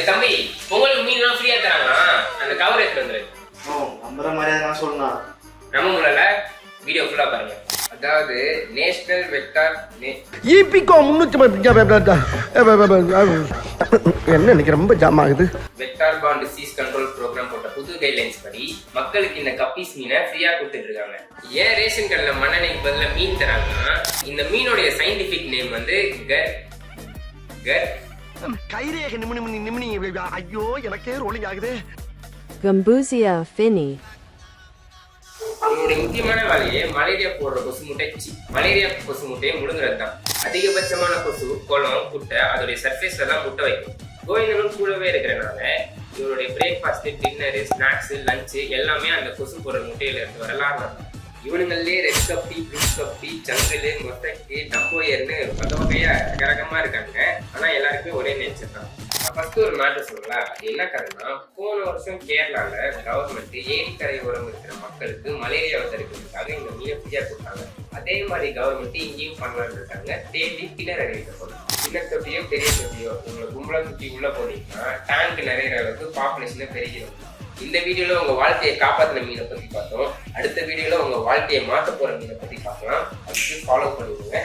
தம்பி உங்களுக்கு மீன்லாம் ஃப்ரீயா தராங்களா? அந்த கவர் எடுத்து வந்துரு. நம்புற மாதிரியா நான் சொன்னா நம்ம முன்னால வீடியோ ஃபுல்லா பாருங்க. அதாவது நேஷனல் வெக்டார் ஈபிகோ 300 என்ன இன்னைக்கு ரொம்ப ஜாம் ஆகுது. வெக்டார் பாண்ட் டிசீஸ் கண்ட்ரோல் ப்ரோக்ராம் போட்ட புது கைட்லைன்ஸ் படி மக்களுக்கு இந்த கப்பீஸ் மீனை ஃப்ரீயா கொடுத்துட்டு இருக்காங்க. ஏன் ரேஷன் கடையில மண்ணெண்ணெய்க்கு பதிலா மீன் தராங்கன்னா இந்த மீனோடைய சயின்டிபிக் நேம் வந்து கைரேக நிமினி ஐயோ எனக்கே ரோலிங் ஆகுது. Gambusia fini. இதனுடைய முக்கியமான வேலையே மலேரியா போடுற கொசு முட்டை மலேரியா கொசு முட்டையை முழுங்குறது தான். அதிகபட்சமான கொசு குளம் குட்டை அதோடைய சர்ஃபேஸ்ல தான் முட்டை வைக்கும். கோயிலும் கூடவே இருக்கிறனால இவருடைய பிரேக்ஃபாஸ்ட் டின்னரு ஸ்நாக்ஸ் லஞ்சு எல்லாமே அந்த கொசு போடுற முட்டையில இருந்து வரலாம். இவனுங்களே ரெட் கப்பி ப்ளூ கப்பி ஜங்கலு மொத்தக்கு டம்போயர்னு வகையா ரகரகமா இருக்காங்க. ஆனா எல்லாருக்குமே ஒரே நேச்சர் தான். ஃபர்ஸ்ட் ஒரு மேட்டர் சொல்லலாம். என்ன கதைன்னா, போன வருஷம் கேரளால கவர்மெண்ட் ஏரிக்கரை ஓரம் இருக்கிற மக்களுக்கு மலேரியாவை தடுக்கிறதுக்காக இந்த மீனை ஃப்ரீயா கொடுத்தாங்க. அதே மாதிரி கவர்மெண்ட் இங்கேயும் பண்ணலான்னு இருக்காங்க. தேடி கிணறு அறிவிக்கப்படும். சின்ன தொட்டியோ பெரிய தொட்டியோ உங்களை கும்பலா சுற்றி உள்ள போனீங்கன்னா டேங்க் நிறைய அளவுக்கு பாப்புலேஷனை பெருகிடும். இந்த வீடியோல உங்க வாழ்க்கையை காப்பாத்தின மீனை பத்தி பார்த்தோம். அடுத்த வீடியோல உங்க வாழ்க்கையை மாற்ற போற மீனை பத்தி பார்க்கலாம். அதுக்கு ஃபாலோ பண்ணிடுங்க.